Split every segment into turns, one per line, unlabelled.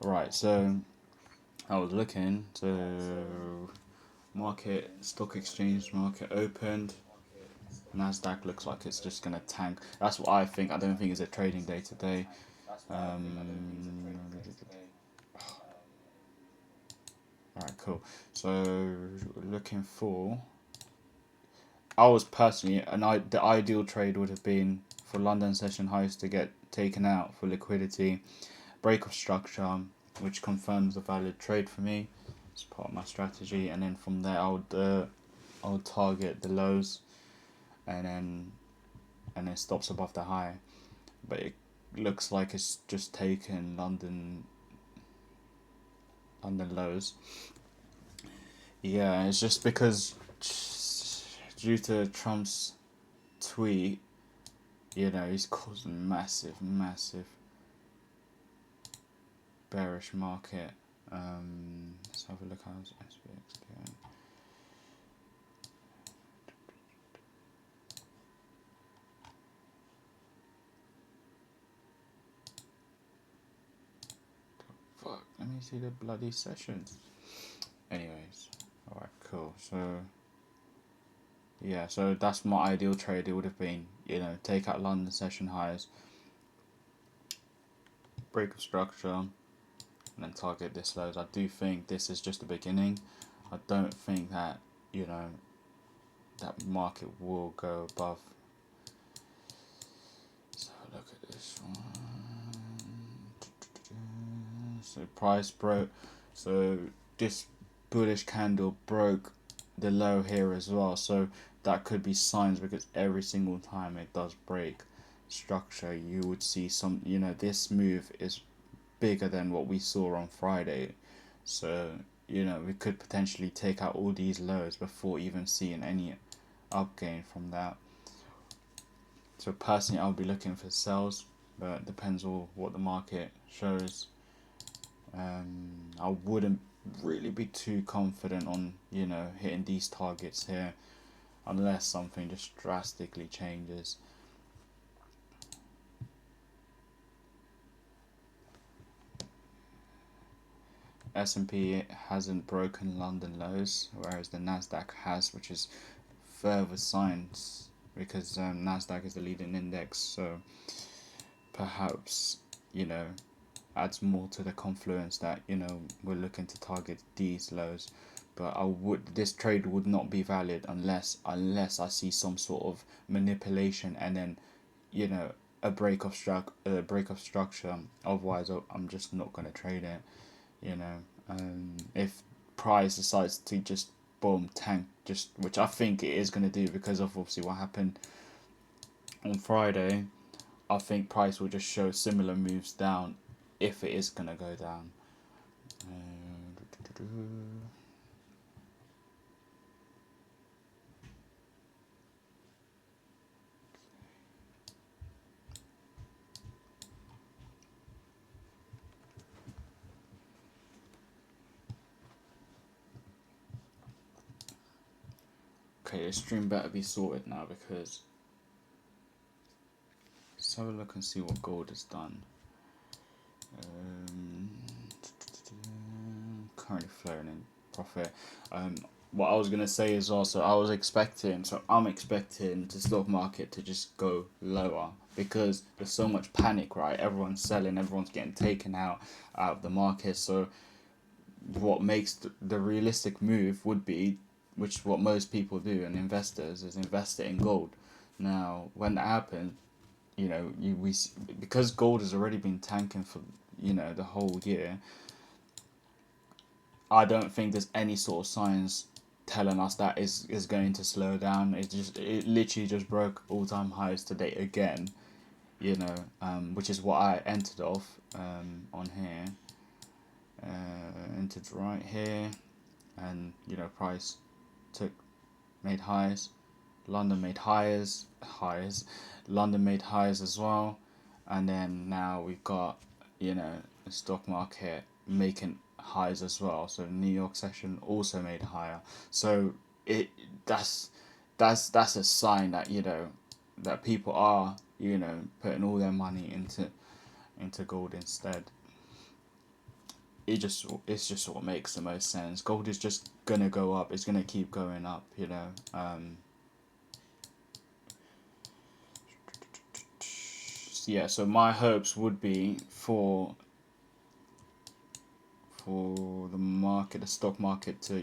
Right, so I was looking. So market, stock exchange market opened. Nasdaq looks like it's just gonna tank. That's what I think. I don't think it's a trading day today. Alright, cool. So looking for. I was personally, the ideal trade would have been for London session highs to get taken out for liquidity, break of structure, which confirms a valid trade for me. It's part of my strategy, and then from there I would target the lows, and then stops above the high. But it looks like it's just taken London lows. Yeah, it's just because due to Trump's tweet, he's causing massive bearish market. Let's have a look how's SPX doing. Fuck, let me see the bloody sessions. Anyways, alright, cool. So yeah, so that's my ideal trade. It would have been, take out London session highs, break of structure, and then target this lows. I do think this is just the beginning. I don't think that, that market will go above. So look at this one. So price broke. So this bullish candle broke the low here as well. So that could be signs, because every single time it does break structure, you would see some. This move is bigger than what we saw on Friday. So we could potentially take out all these lows before even seeing any up gain from that. So personally, I'll be looking for sells, but it depends on what the market shows. I wouldn't really be too confident on hitting these targets here, unless something just drastically changes. S&P hasn't broken London lows, whereas the Nasdaq has, which is further signs, because Nasdaq is the leading index. So perhaps adds more to the confluence that we're looking to target these lows. But this trade would not be valid unless I see some sort of manipulation, and then a break of structure. Otherwise, I'm just not going to trade it. If price decides to just boom tank, just which I think it is going to do because of obviously what happened on Friday, I think price will just show similar moves down if it is going to go down. Okay, the stream better be sorted now, because let's have a look and see what gold has done. Currently flowing in profit. What I was gonna say is also I'm expecting the stock market to just go lower, because there's so much panic, right? Everyone's selling, everyone's getting taken out of the market. So what makes the realistic move would be, which is what most people do and investors, is invest it in gold. Now, when that happens, because gold has already been tanking for the whole year. I don't think there's any sort of signs telling us that is going to slow down. It literally just broke all time highs today again. Which is what I entered off on here. Entered right here, and price made highs. London made London made highs as well, and then now we've got the stock market making highs as well. So New York session also made higher. So it that's a sign that that people are putting all their money into gold instead. it's just what makes the most sense. Gold is just gonna go up. It's gonna keep going up. You know. Yeah. So my hopes would be for the market, the stock market, to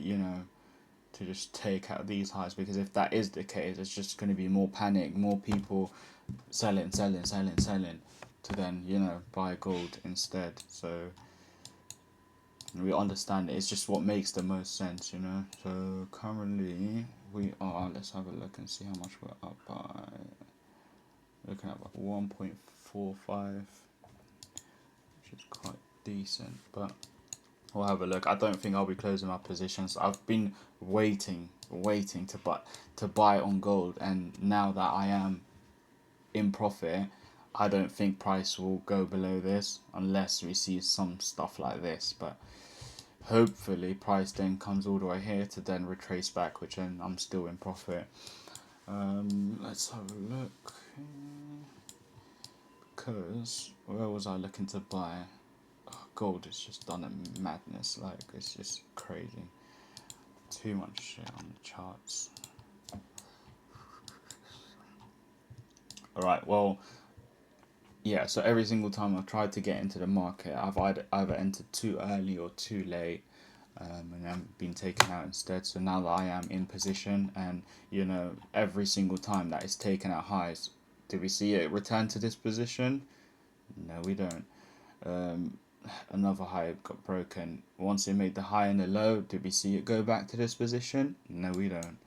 to just take out these highs, because if that is the case, it's just going to be more panic, more people selling, to then buy gold instead. So we understand it's just what makes the most sense. So currently we are, let's have a look and see how much we're up by. Looking at about 1.45, which is quite decent, but we'll have a look. I don't think I'll be closing my positions. I've been waiting to buy on gold, and now that I am in profit, I don't think price will go below this unless we see some stuff like this. But hopefully price then comes all the way here to then retrace back, which then I'm still in profit. Let's have a look, because where was I looking to buy? Gold has just done a madness, like it's just crazy. Too much shit on the charts. Alright, well, yeah, so every single time I've tried to get into the market, I've either entered too early or too late, and I've been taken out instead. So now that I am in position, and every single time that it's taken out highs, do we see it return to this position? No, we don't. Another high got broken. Once it made the high and the low, did we see it go back to this position? No, we don't.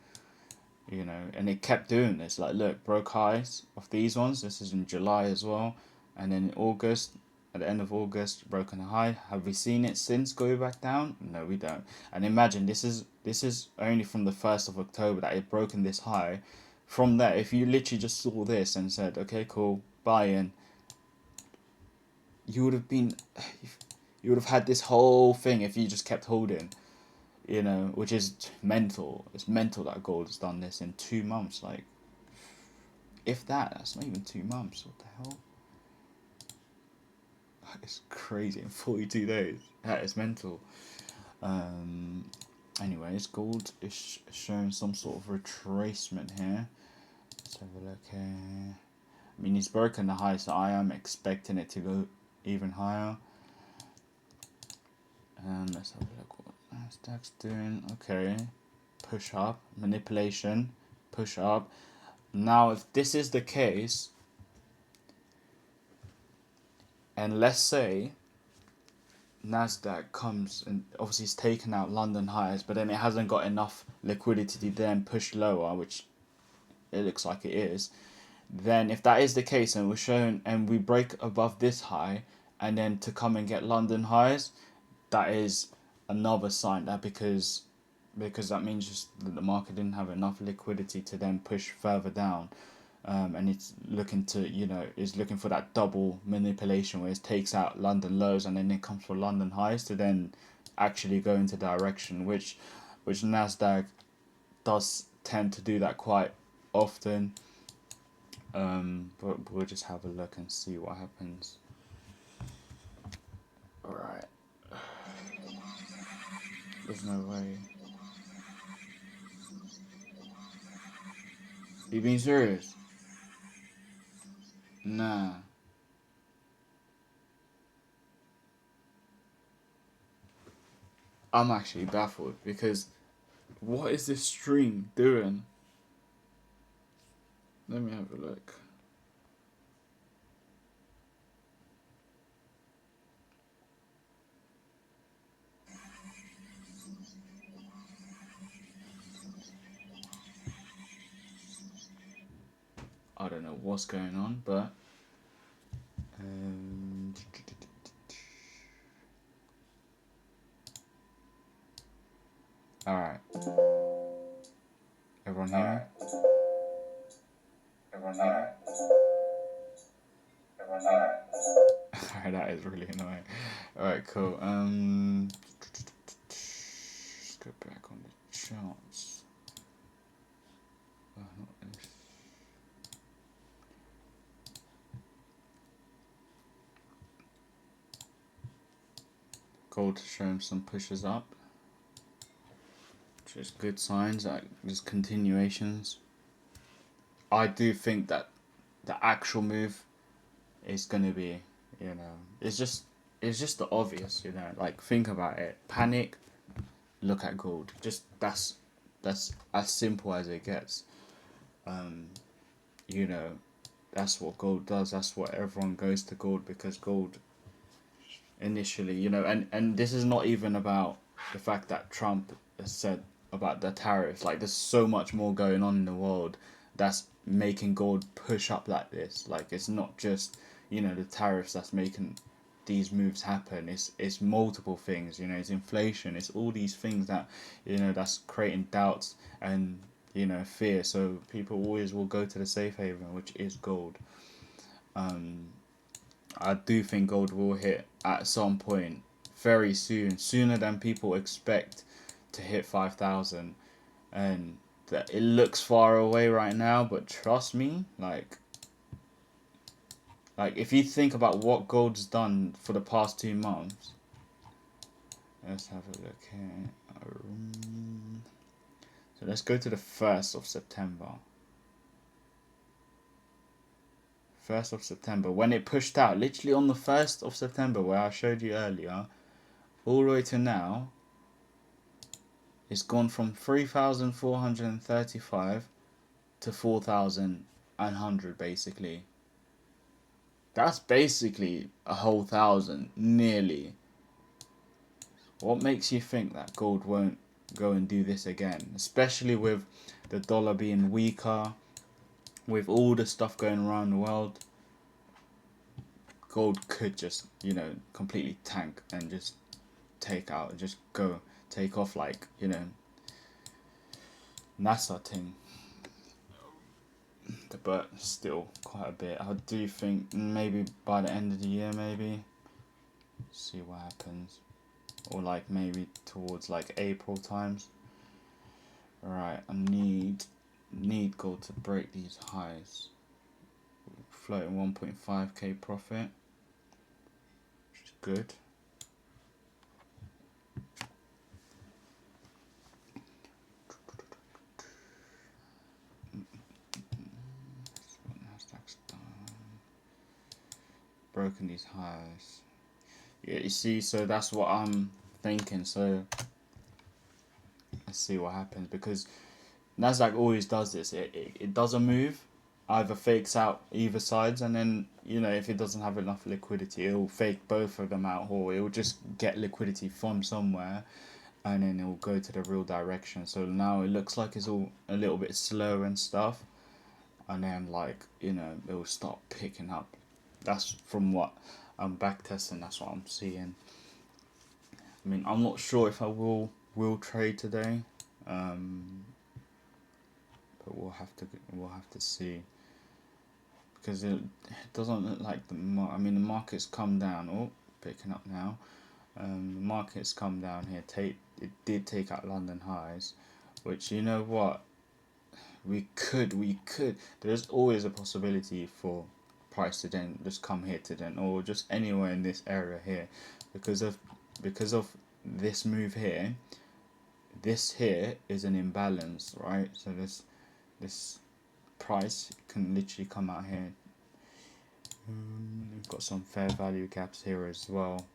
And it kept doing this. Like, look, broke highs of these ones. This is in July as well, and then in August, at the end of August, broken a high. Have we seen it since go back down? No, we don't. And imagine this is only from the 1st of October that it broken this high. From there, if you literally just saw this and said, okay, cool, buy in, you would have had this whole thing if you just kept holding, which is mental. It's mental that gold has done this in 2 months. Like, if that's not even 2 months. What the hell? It's crazy. In 42 days. That is mental. Anyways, gold is showing some sort of retracement here. Let's have a look here. I mean, it's broken the high, so I am expecting it to go even higher. Let's have a look what Nasdaq's doing. Okay, push up, manipulation, push up. Now, if this is the case, and let's say Nasdaq comes and obviously it's taken out London highs, but then it hasn't got enough liquidity to then push lower, which it looks like it is. Then if that is the case, and we're showing and we break above this high, and then to come and get London highs, that is another sign that because that means just that the market didn't have enough liquidity to then push further down, and it's looking to is looking for that double manipulation where it takes out London lows and then it comes for London highs to then actually go into direction, which Nasdaq does tend to do that quite often. But we'll just have a look and see what happens. Alright. There's no way. You being serious? Nah. I'm actually baffled because what is this stream doing? Let me have a look. I don't know what's going on, but alright. Everyone here? Alright, that is really annoying. Alright, cool. Let's go back on the charts. Not this. Gold showing some pushes up, which is good signs, like just continuations. I do think that the actual move is gonna be, you know, it's just the obvious, you know, like think about it. Panic, look at gold. Just that's as simple as it gets. You know, that's what gold does. That's what everyone goes to gold, because gold initially, you know, and this is not even about the fact that Trump has said about the tariffs. Like there's so much more going on in the world that's making gold push up like this. Like it's not just, you know, the tariffs that's making these moves happen. It's multiple things, you know, it's inflation, it's all these things that, you know, that's creating doubts and, you know, fear. So people always will go to the safe haven, which is gold. I do think gold will hit at some point very soon, sooner than people expect to hit 5,000. And that it looks far away right now, but trust me, like if you think about what gold's done for the past 2 months, let's have a look here. So let's go to the 1st of September. 1st of September, when it pushed out, literally on the 1st of September, where I showed you earlier, all the way to now, it's gone from 3,435 to 4,100 basically. That's basically a whole thousand, nearly. What makes you think that gold won't go and do this again? Especially with the dollar being weaker, with all the stuff going around the world, gold could just, you know, completely tank and just just take off like, you know, NASA thing. But still quite a bit. I do think maybe by the end of the year, maybe see what happens, or like maybe towards like April times. Right, I need gold to break these highs. Floating 1.5k profit, which is good. Nasdaq's done. Broken these highs. Yeah, you see, so that's what I'm thinking. So let's see what happens, because Nasdaq always does this. It does a move, either fakes out either sides, and then, you know, if it doesn't have enough liquidity, it'll fake both of them out, or it'll just get liquidity from somewhere, and then it'll go to the real direction. So now it looks like it's all a little bit slow and stuff, and then, like, you know, it will start picking up. That's from what I'm back testing. That's what I'm seeing. I mean, I'm not sure if I will trade today, but we'll have to see, because it doesn't look like the the market's come down. Oh, picking up now. The market's come down here. It did take out London highs, which, you know what, we could. There's always a possibility for price to then just come here to then, or just anywhere in this area here, because of this move here. This here is an imbalance, right? So this price can literally come out here. We've got some fair value gaps here as well.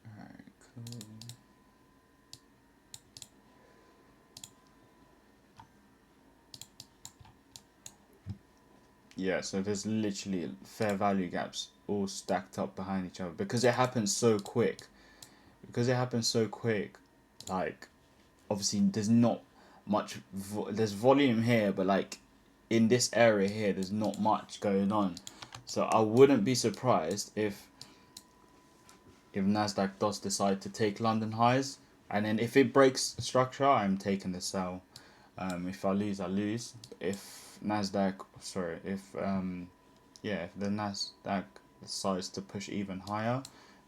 Alright, cool. Yeah, so there's literally fair value gaps all stacked up behind each other, because it happens so quick. Like, obviously there's not much there's volume here, but like in this area here there's not much going on. So I wouldn't be surprised if Nasdaq does decide to take London highs, and then if it breaks structure, I'm taking the sell. If I lose, I lose. If Nasdaq, sorry, if the Nasdaq decides to push even higher,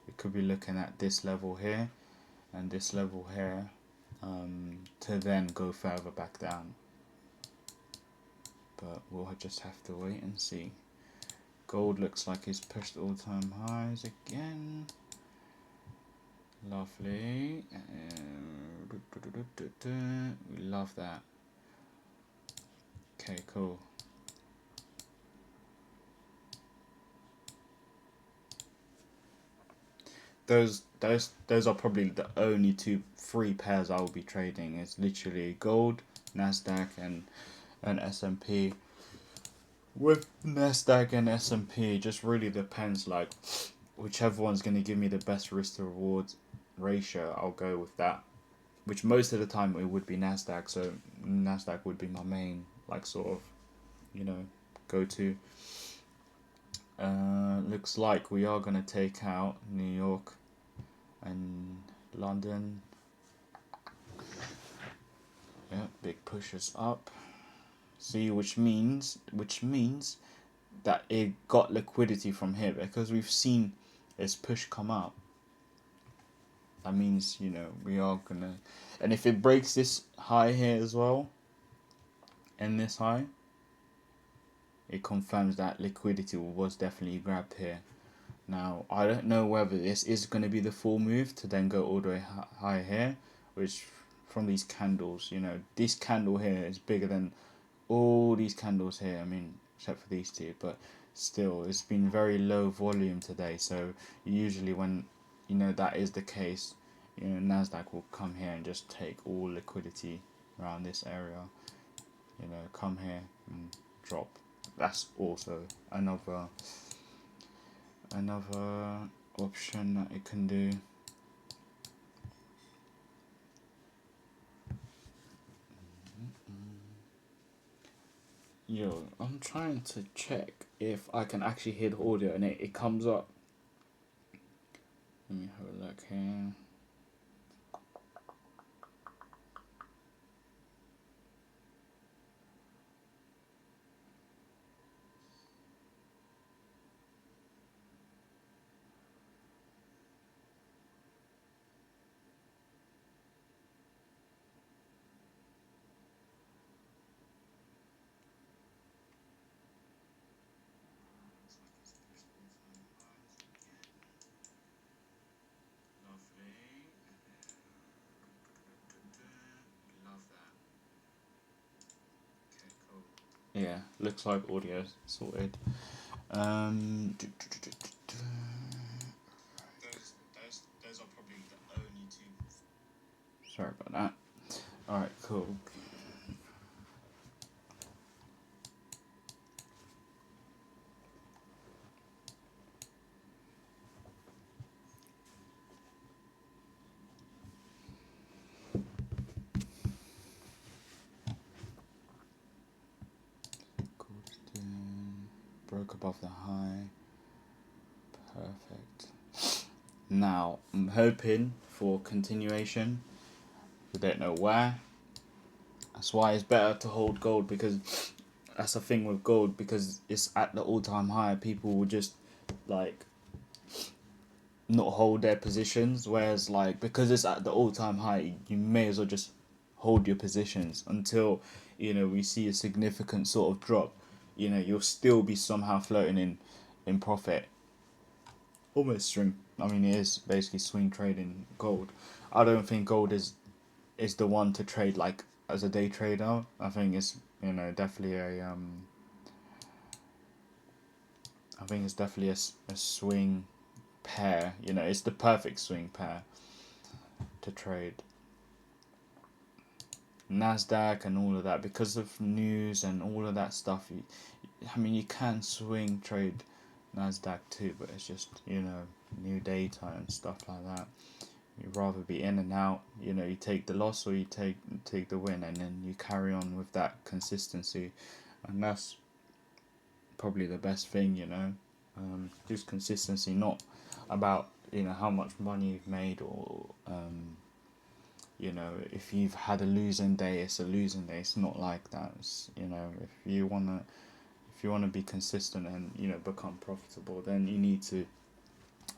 we could be looking at this level here and this level here, to then go further back down. but we'll just have to wait and see. Gold looks like it's pushed all-time highs again. Lovely. We love that. Okay, cool. Those are probably the only three pairs I will be trading. It's literally gold, Nasdaq, and S&P. With Nasdaq and S&P, just really depends, like whichever one's going to give me the best risk to reward ratio, I'll go with that. Which most of the time it would be Nasdaq, so Nasdaq would be my main, like, sort of, go to. Looks like we are going to take out New York and London. Yeah, big pushes up. See, which means that it got liquidity from here, because we've seen its push come up. That means, we are gonna, and if it breaks this high here as well, and this high, it confirms that liquidity was definitely grabbed here. Now, I don't know whether this is going to be the full move to then go all the way high here, which from these candles, this candle here is bigger than all these candles here, I mean, except for these two, but still, it's been very low volume today, so usually when, that is the case, Nasdaq will come here and just take all liquidity around this area, come here and drop. That's also another option that it can do. Yo, I'm trying to check if I can actually hear the audio and it comes up. Let me have a look here. Yeah, looks like audio sorted. Those are probably the only two. Sorry about that. Alright, cool. Broke above the high. Perfect. Now, I'm hoping for continuation. We don't know where. That's why it's better to hold gold, because that's the thing with gold, because it's at the all-time high. People will just, like, not hold their positions, whereas, like, because it's at the all-time high, you may as well just hold your positions until, we see a significant sort of drop. You'll still be somehow floating in profit. Almost swing. I mean, it is basically swing trading gold. I don't think gold is the one to trade, like, as a day trader. I think it's definitely a swing pair. It's the perfect swing pair to trade. Nasdaq and all of that, because of news and all of that stuff. You can swing trade Nasdaq too, but it's just new data and stuff like that. You'd rather be in and out. You take the loss or you take the win, and then you carry on with that consistency, and that's probably the best thing. Just consistency, not about how much money you've made, or if you've had a losing day, it's a losing day. It's not like that. If you wanna be consistent and become profitable, then you need to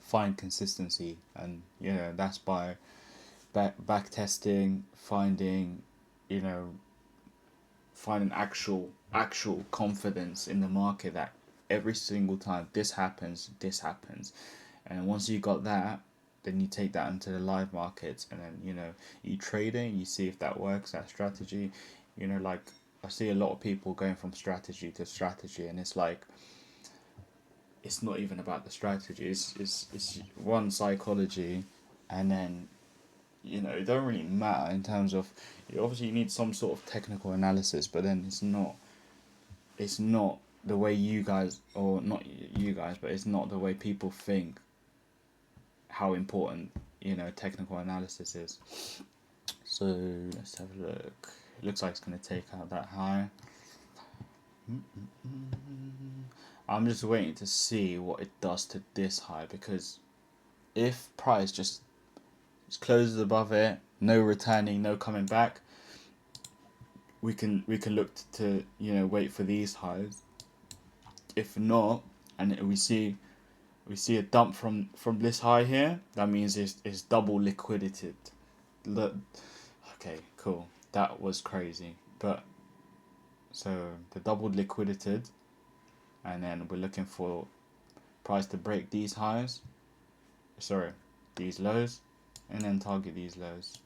find consistency, and that's by back testing, finding finding actual actual confidence in the market that every single time this happens, and once you got that, then you take that into the live markets, and then you trade it, you see if that works, that strategy. Like I see a lot of people going from strategy to strategy, and it's like it's not even about the strategy. It's one psychology, and then it don't really matter in terms of obviously you need some sort of technical analysis, but then it's not the way you guys, or not you guys, but it's not the way people think how important technical analysis is. So let's have a look. It looks like it's going to take out that high. I'm just waiting to see what it does to this high, because if price just closes above it, no returning, no coming back, we can look to wait for these highs. If not, and we see a dump from this high here, that means it's double liquidated. Look, okay, cool. That was crazy, but so the double liquidated, and then we're looking for price to break these highs. Sorry, these lows, and then target these lows.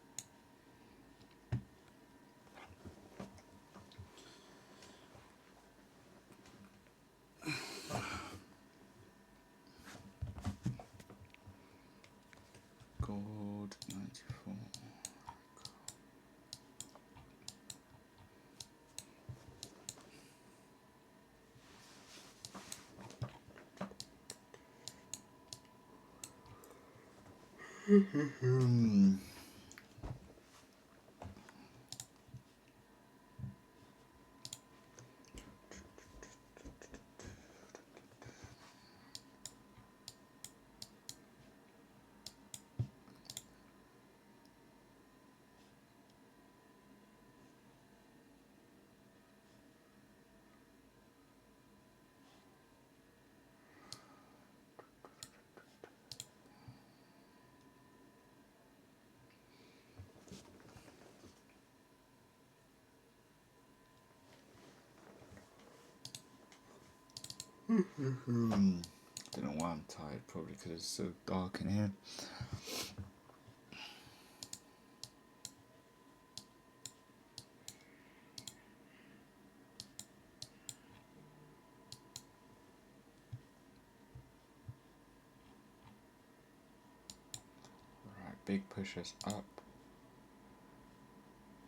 Gold 94. Don't know why I'm tired, probably because it's so dark in here. Alright, big pushes up.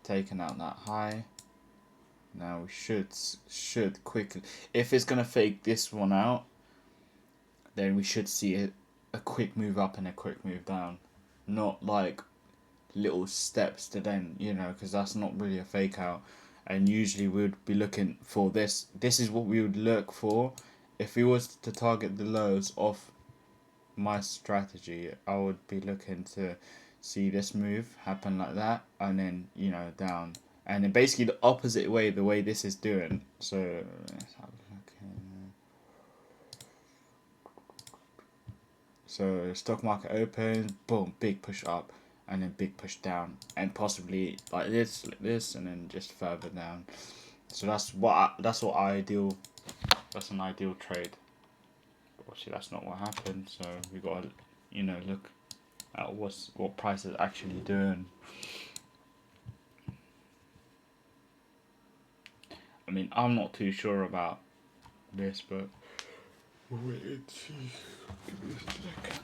Taking out that high. Now we should quickly, if it's gonna fake this one out, then we should see a quick move up and a quick move down, not like little steps to then because that's not really a fake out. And usually we would be looking for this. This is what we would look for if we was to target the lows of my strategy. I would be looking to see this move happen like that, and then down, and then basically the opposite way, the way this is doing. So let's have a look here. So stock market opens, boom, big push up, and then big push down, and possibly like this, and then just further down. So that's ideal. That's an ideal trade. Obviously, that's not what happened. So we got to look at what price is actually doing. I mean, I'm not too sure about this, but wait, give me a second.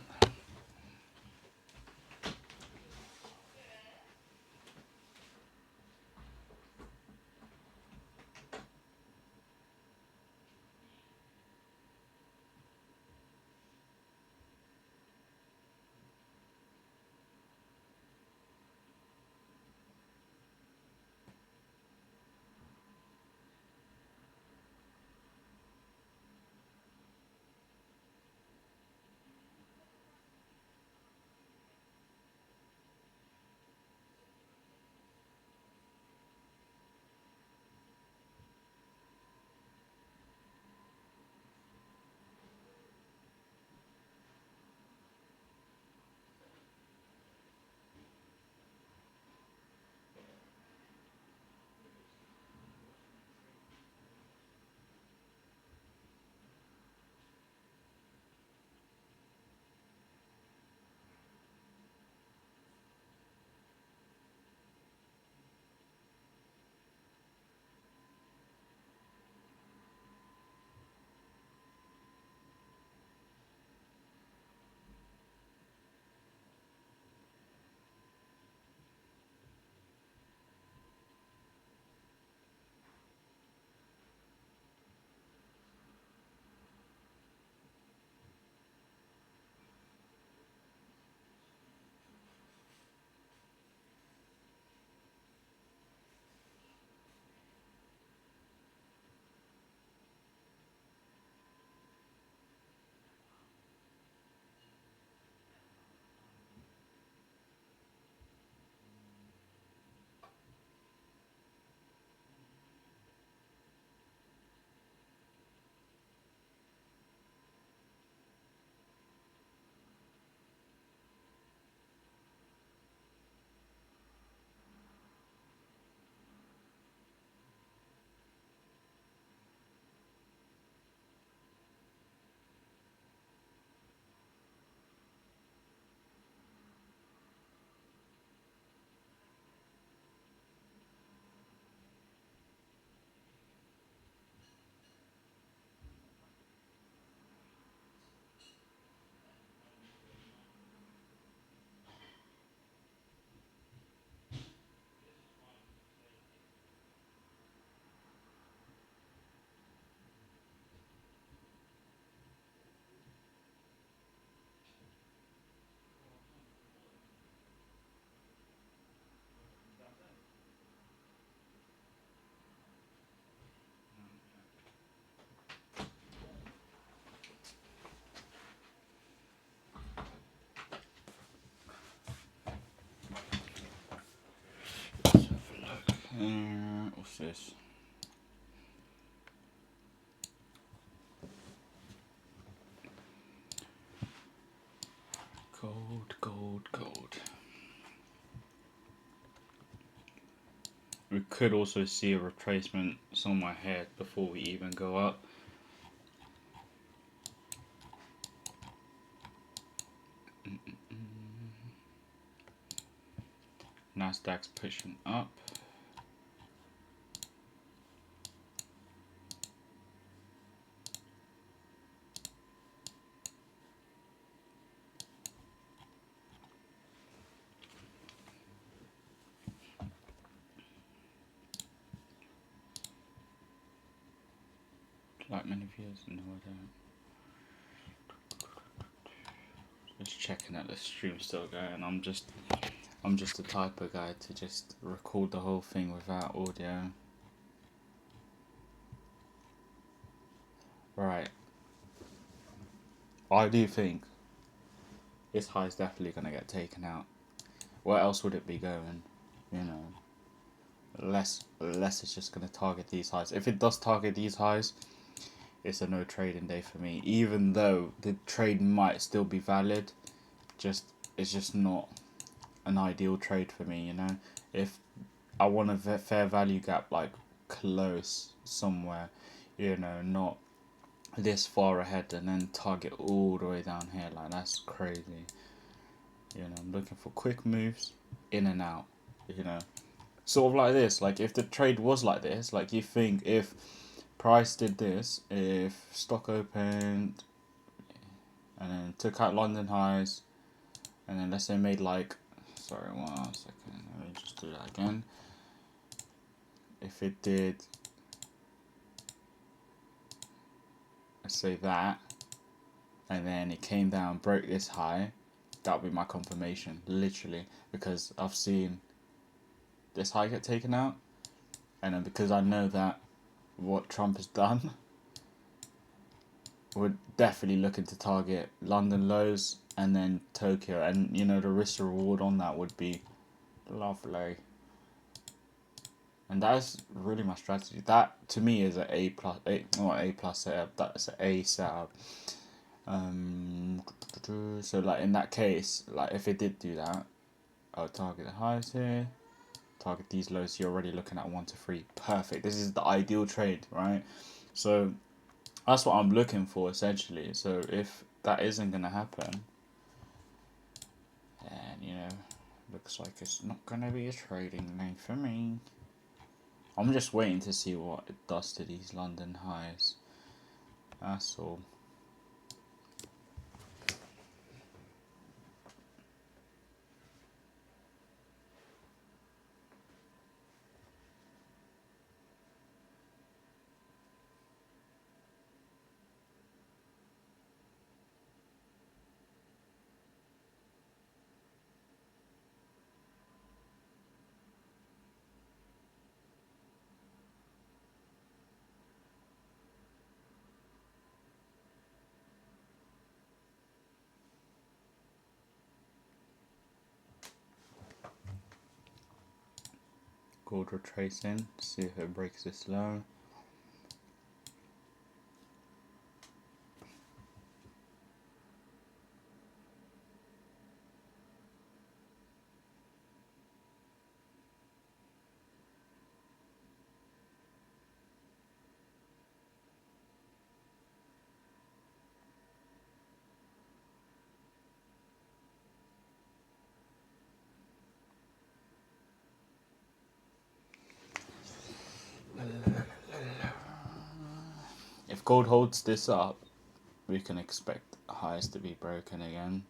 What's this? Gold, gold, gold. We could also see a retracement somewhere here before we even go up. Nasdaq's pushing up. Like many viewers, no I don't. Just checking that the stream's still going. I'm just the type of guy to just record the whole thing without audio. Right. I do think this high is definitely gonna get taken out. Where else would it be going? You know. Unless it's just gonna target these highs. If it does target these highs, it's a no trading day for me. Even though the trade might still be valid, it's just not an ideal trade for me, you know. If I want a fair value gap like close somewhere, you know, not this far ahead and then target all the way down here, like that's crazy. You know, I'm looking for quick moves in and out, you know. Sort of like this, like if the trade was like this, like you think if price did this, if stock opened and then took out London highs and then let's say made like, sorry 1 second, let me just do that again. If it did, let's say that, and then it came down, broke this high, that would be my confirmation, literally, because I've seen this high get taken out, and then because I know that what Trump has done, we're definitely looking to target London lows and then Tokyo, and you know the risk reward on that would be lovely. And that's really my strategy. That to me is an A plus, not A plus setup. That's an A setup. So like in that case, like if it did do that, I'll target the highs here, target these lows. You're already looking at 1 to 3. Perfect. This is the ideal trade, right? So that's what I'm looking for essentially. So if that isn't gonna happen, then you know, looks like it's not gonna be a trading day for me. I'm just waiting to see what it does to these London highs. That's all. Gold retracing, see if it breaks this low. If gold holds this up, we can expect highs to be broken again.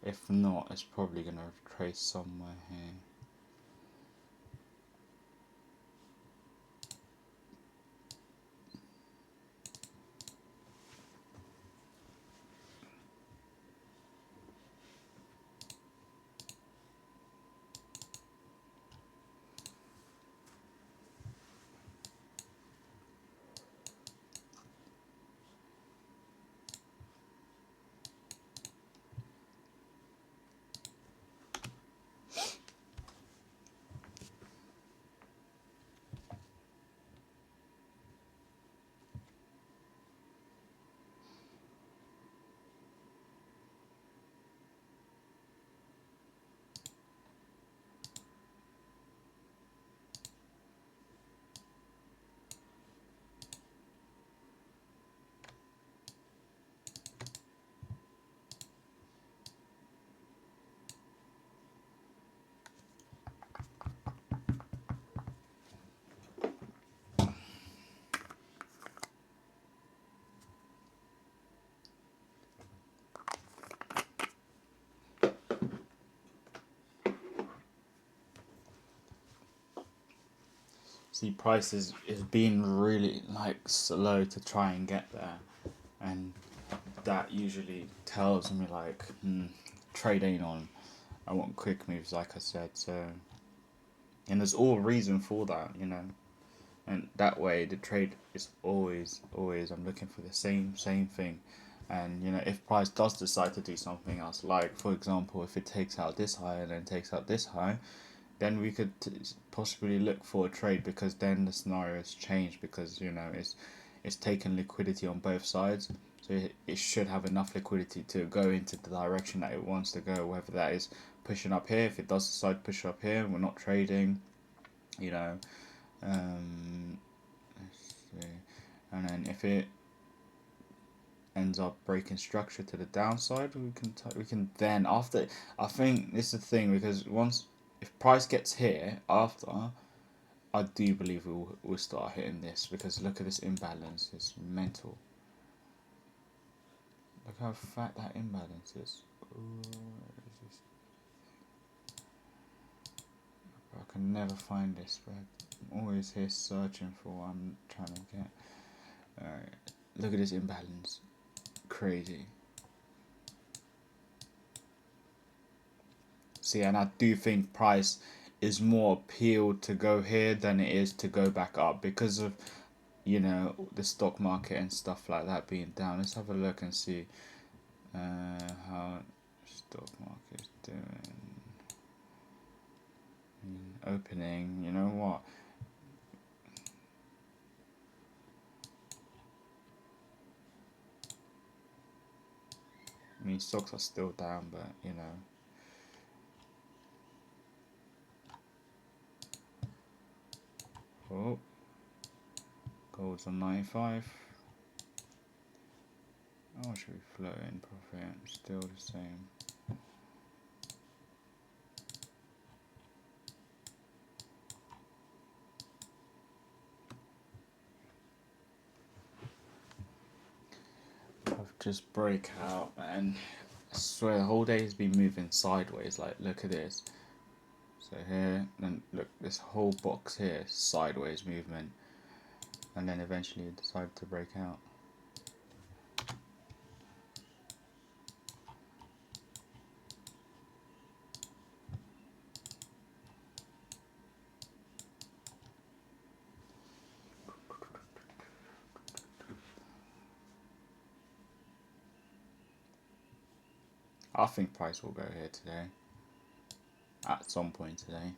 If not, it's probably going to retrace somewhere here. See, price is being really like slow to try and get there, and that usually tells me like, trade ain't on. I want quick moves, like I said. So, and there's all reason for that, and that way the trade is always I'm looking for the same thing. And if price does decide to do something else, like for example if it takes out this high and then takes out this high, then we could possibly look for a trade, because then the scenario has changed, because it's taken liquidity on both sides, so it should have enough liquidity to go into the direction that it wants to go, whether that is pushing up here. If it does decide to push up here, we're not trading, you know let's see. And then if it ends up breaking structure to the downside, we can then, after, I think this is the thing, because once, if price gets here after, I do believe we'll start hitting this, because look at this imbalance, it's mental. Look how fat that imbalance is. I can never find this, but I'm always here searching for what I'm trying to get. Alright, look at this imbalance. Crazy. See, and I do think price is more appealed to go here than it is to go back up, because of the stock market and stuff like that being down. Let's have a look and see how stock market is doing. Opening, you know what? I mean, stocks are still down, but oh, gold's on 95. Oh, should we float in profit? Still the same. I've just break out, and I swear the whole day has been moving sideways. Like, look at this. So here, then look, this whole box here, sideways movement, and then eventually it decided to break out. I think price will go here today, at some point today.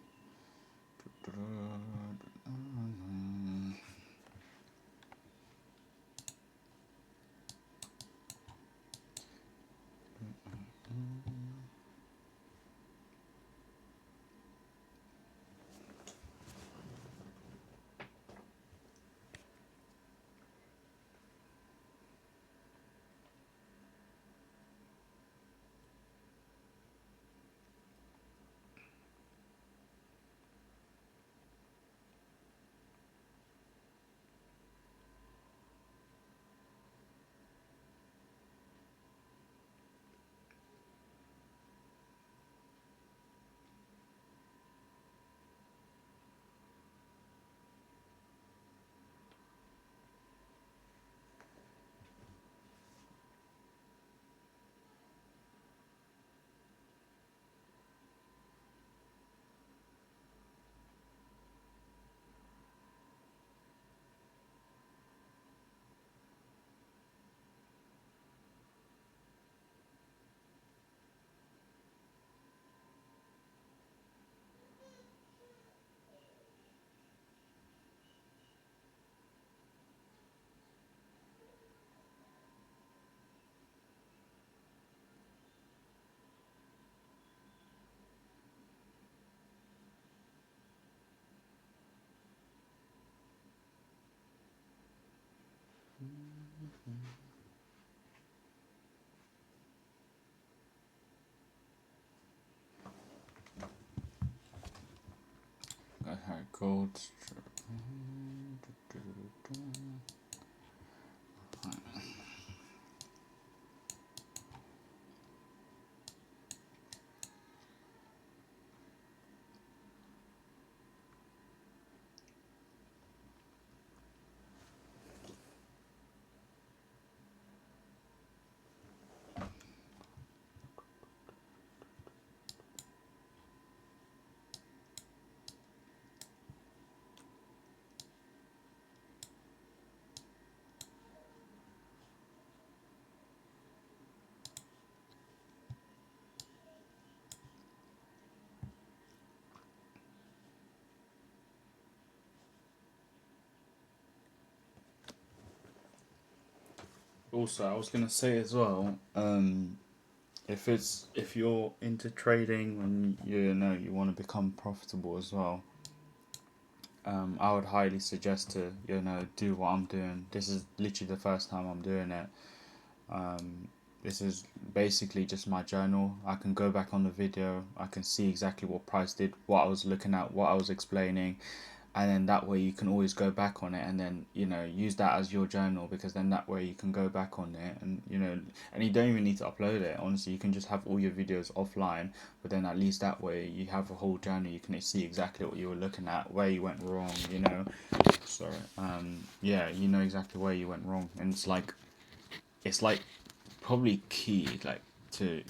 Okay, gold. Also, I was gonna say as well, if you're into trading and you know you want to become profitable as well, I would highly suggest to do what I'm doing. This is literally the first time I'm doing it. Um, this is basically just my journal. I can go back on the video. I can see exactly what price did, what I was looking at, what I was explaining, and then that way you can always go back on it and then use that as your journal, because then that way you can go back on it and and you don't even need to upload it. Honestly, you can just have all your videos offline, but then at least that way you have a whole journal. You can see exactly what you were looking at, where you went wrong, sorry. Yeah, you know exactly where you went wrong, and it's like probably key, like, to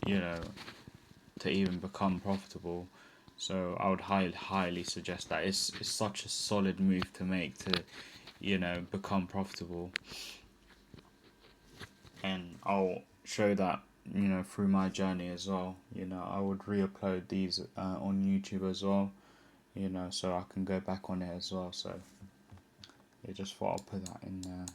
to even become profitable. So I would highly suggest that. It's such a solid move to make to become profitable, and I'll show that through my journey as well. I would re-upload these on YouTube as well, so I can go back on it as well. So I just thought I'll put that in there.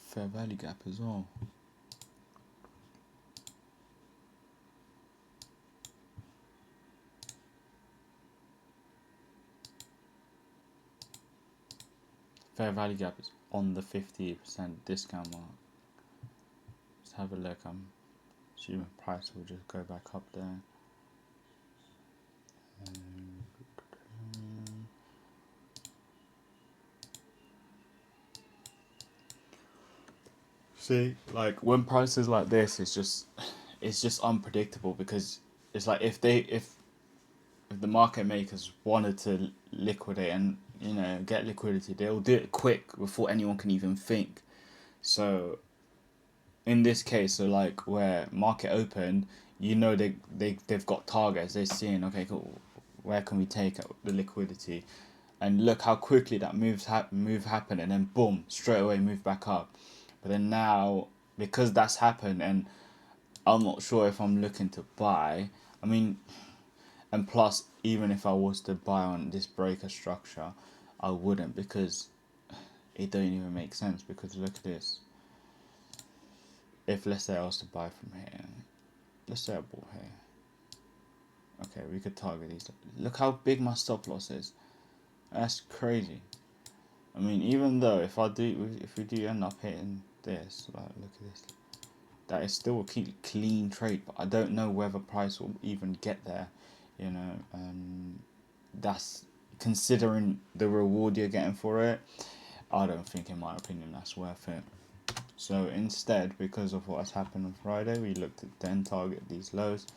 Fair value gap as well. Fair value gap is on the 50% discount mark. Let's have a look. I'm assuming price will just go back up there. See, like when prices like this, it's just unpredictable, because it's like if the market makers wanted to liquidate and get liquidity, they'll do it quick before anyone can even think. So in this case, so like where market opened, they've got targets. They're seeing, okay, cool, where can we take the liquidity, and look how quickly that move happened, and then boom, straight away move back up. But then now, because that's happened, and I'm not sure if I'm looking to buy. I mean, and plus, even if I was to buy on this breaker structure, I wouldn't, because it don't even make sense. Because look at this. If, let's say, I was to buy from here, let's say I bought here. Okay, we could target these. Look how big my stop loss is. That's crazy. I mean, even though if we do end up hitting this, like, look at this, that is still a clean trade, but I don't know whether price will even get there, that's considering the reward you're getting for it. I don't think, in my opinion, that's worth it. So instead, because of what has happened on Friday, we looked at then target these lows,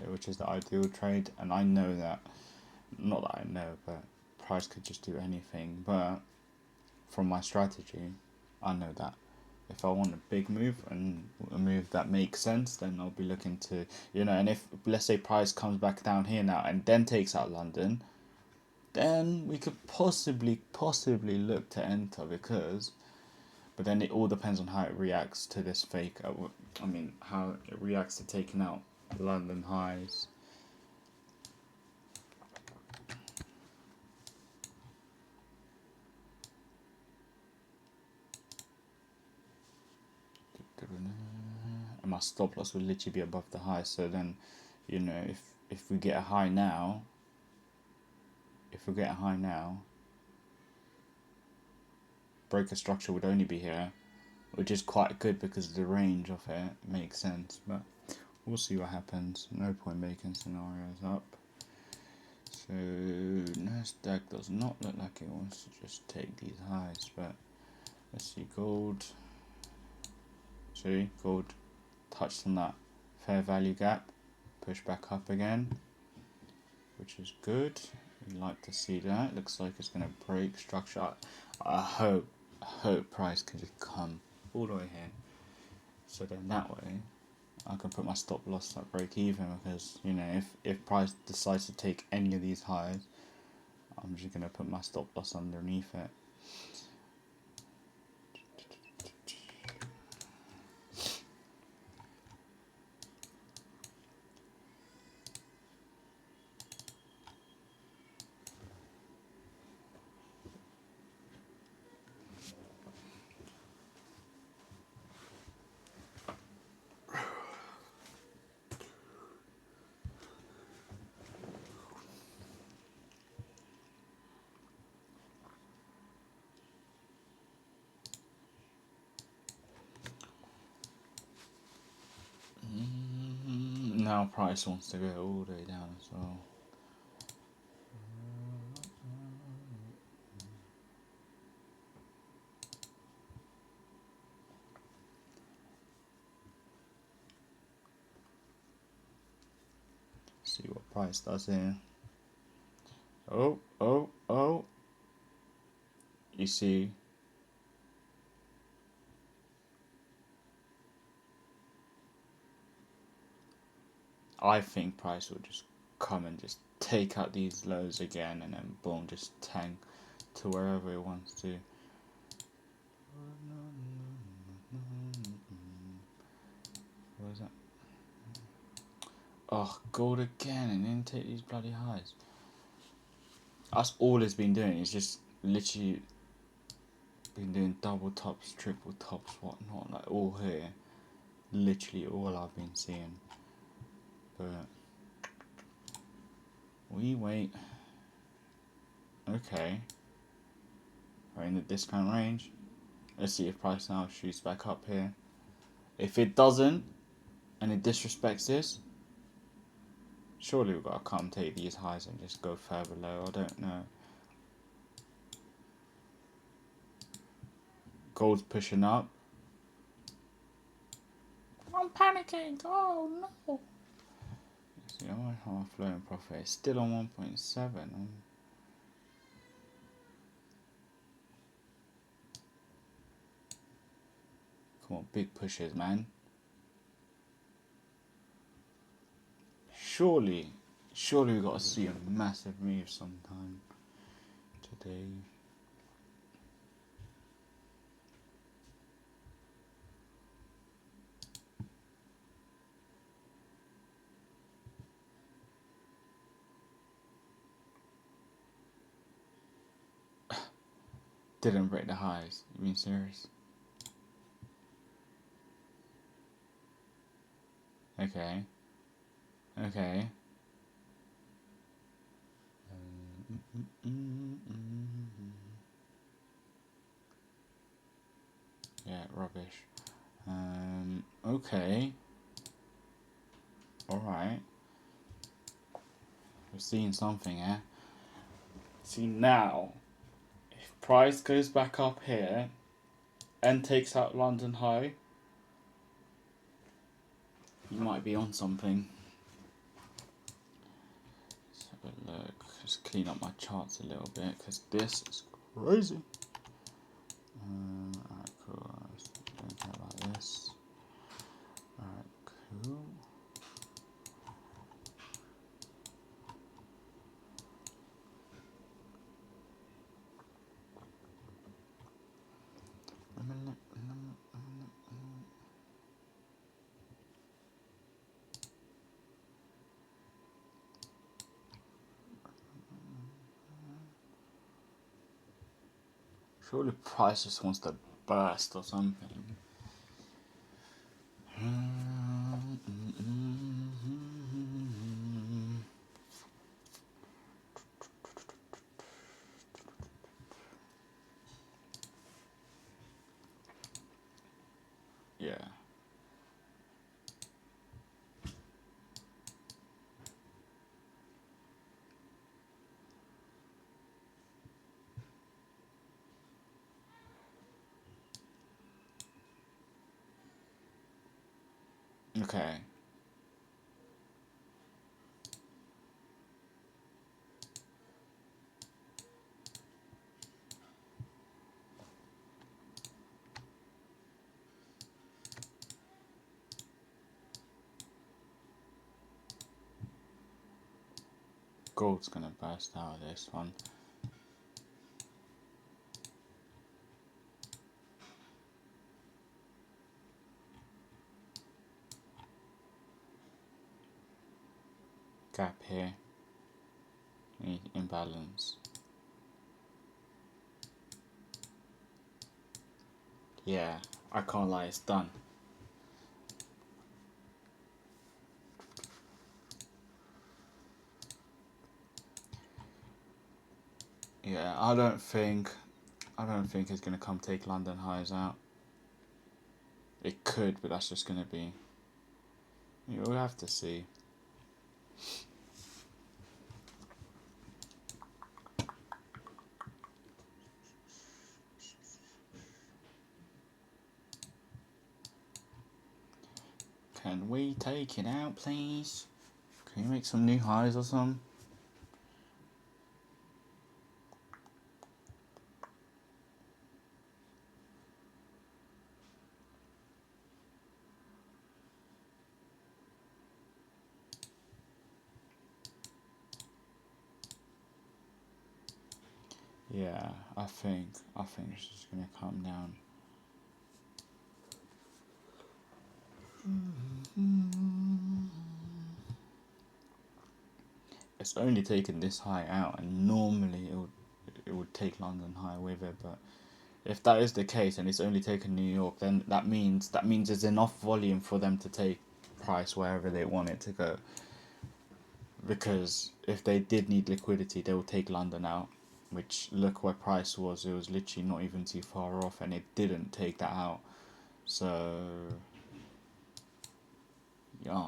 which is the ideal trade. And I know that, not that I know, but price could just do anything. But from my strategy, I know that if I want a big move and a move that makes sense, then I'll be looking to, and if, let's say, price comes back down here now and then takes out London, then we could possibly look to enter, but then it all depends on how it reacts to this fake, I mean, how it reacts to taking out London highs. And my stop loss will literally be above the high, so then, if we get a high now, breaker structure would only be here, which is quite good because the range of it makes sense. But we'll see what happens. No point making scenarios up. So no, This deck does not look like it wants to just take these highs, but let's see. Gold. See, gold touched on that fair value gap, push back up again, which is good. We like to see that. Looks like it's going to break structure. I hope price can just come all the way here, so then that way I can put my stop loss at break even, because you know, if price decides to take any of these highs, I'm just going to put my stop loss underneath it. Now price wants to go all the way down as well. See what price does here. Oh. You see. I think price will just come and just take out these lows again, and then boom, just tank to wherever it wants to. What is that? Oh, gold again, and then take these bloody highs. That's all it's been doing. It's just literally been doing double tops, triple tops, whatnot, like all here. Literally all I've been seeing. But we wait. Okay. We're in the discount range. Let's see if price now shoots back up here. If it doesn't, and it disrespects this, surely we've got to come take these highs and just go further low. I don't know. Gold's pushing up. I'm panicking. Oh no. See, I might have a floating profit. It's still on 1.7. Come on, big pushes, man. Surely we got to see a massive move sometime today. Didn't break the highs. You mean serious? Okay. Yeah, rubbish. Okay. Alright. We're seeing something here. See now, if price goes back up here and takes out London High, you might be on something. Let's have a look. Just clean up my charts a little bit, because this is crazy. Alright, cool. Don't care about this. Alright, cool. Surely price just wants to burst or something. Yeah. Okay. Gold's gonna burst out of this one. Gap here. Imbalance. Yeah, I can't lie, it's done. Yeah, I don't think it's gonna come take London highs out. It could, but that's just gonna be. We'll have to see. Can we take it out, please? Can you make some new highs or something? Yeah, I think it's just gonna come down. It's only taken this high out, and normally it would take London high with it. But if that is the case, and it's only taken New York, then that means there's enough volume for them to take price wherever they want it to go. Because if they did need liquidity, they would take London out. Which, look where price was, it was literally not even too far off, and it didn't take that out. So yeah.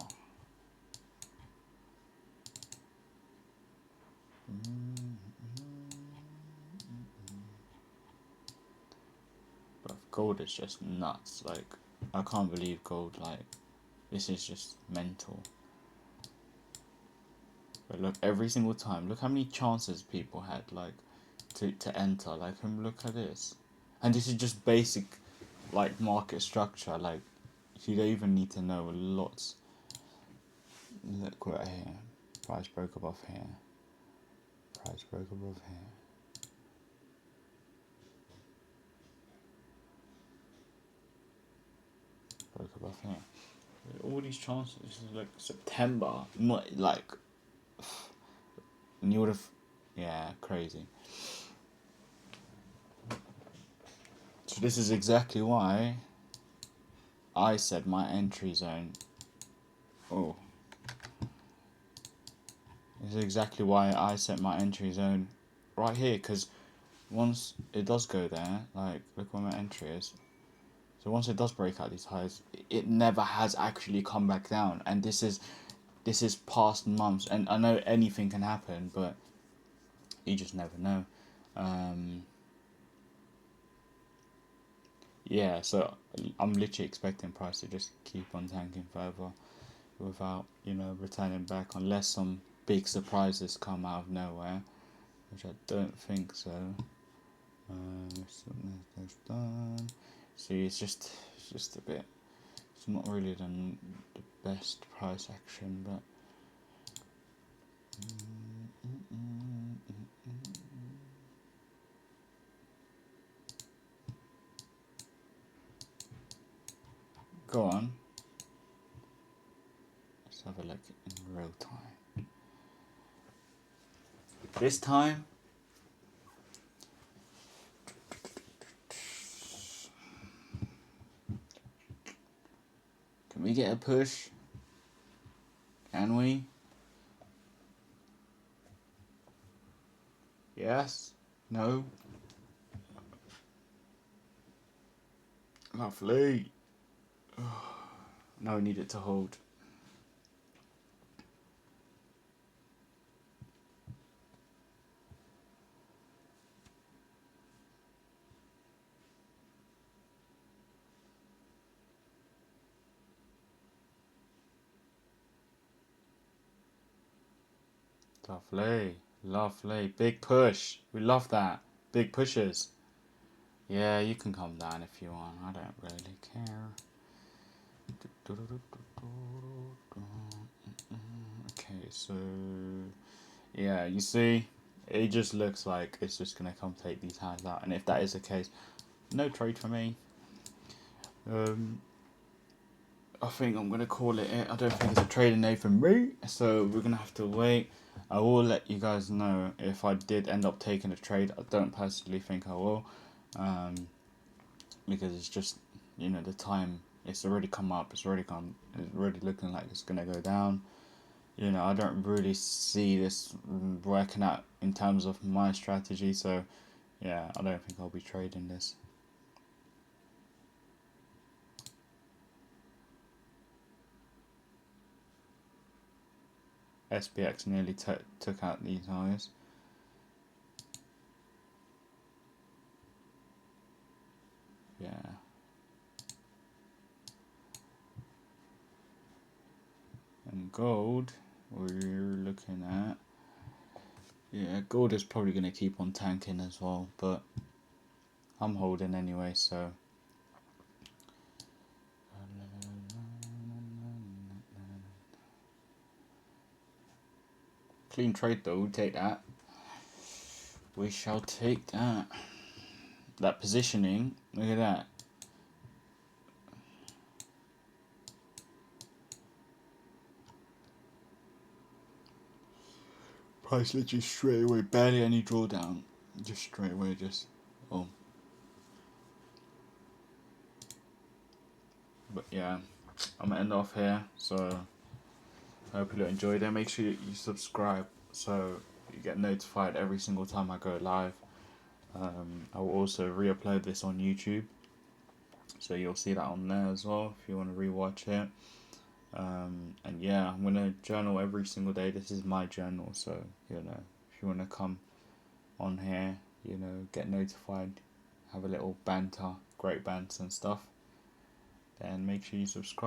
But gold is just nuts. Like, I can't believe gold. Like, this is just mental. But look, every single time, look how many chances people had, like, to enter. Like, look at this. And this is just basic, like, market structure. Like, you don't even need to know lots. Look right here. Price broke above here. Price broke above here. Broke above here. All these chances. This is like September. Not like. And you would have. Yeah, crazy. So this is exactly why I said my entry zone. Oh. This is exactly why I set my entry zone right here, because once it does go there, like, look where my entry is. So once it does break out these highs, it never has actually come back down. And this is past months, and I know anything can happen, but you just never know. Yeah, so I'm literally expecting price to just keep on tanking further without, returning back, unless some big surprises come out of nowhere, which I don't think so. That's done. See, it's just a bit. It's not really the best price action, but. Go on. Let's have a look in real time. This time. Can we get a push? Can we? Yes? No? Lovely. Now we need it to hold. Lovely. Lovely. Big push. We love that. Big pushes. Yeah, you can come down if you want. I don't really care. Okay, so yeah, you see, it just looks like it's just gonna come take these hands out, and if that is the case, no trade for me. I think I'm gonna call it. I don't think it's a trading day for me, so we're gonna have to wait. I will let you guys know if I did end up taking a trade. I don't personally think I will, because it's just, you know, the time. It's already come up. It's already gone. It's already looking like it's gonna go down. You know, I don't really see this working out in terms of my strategy. So, yeah, I don't think I'll be trading this. SPX nearly took out these highs. Yeah. And gold, we're looking at. Yeah, gold is probably going to keep on tanking as well, but I'm holding anyway, so. Clean trade though, we'll take that. We shall take that. That positioning, look at that. Price literally straight away, barely any drawdown. Just straight away, just, oh. But yeah, I'm going to end off here, so I hope you enjoyed it. Make sure you subscribe so you get notified every single time I go live. I will also re-upload this on YouTube, so you'll see that on there as well if you want to re-watch it. And yeah, I'm gonna journal every single day. This is my journal, so you know, if you want to come on here, you know, get notified, have a little banter, great banter and stuff, then make sure you subscribe.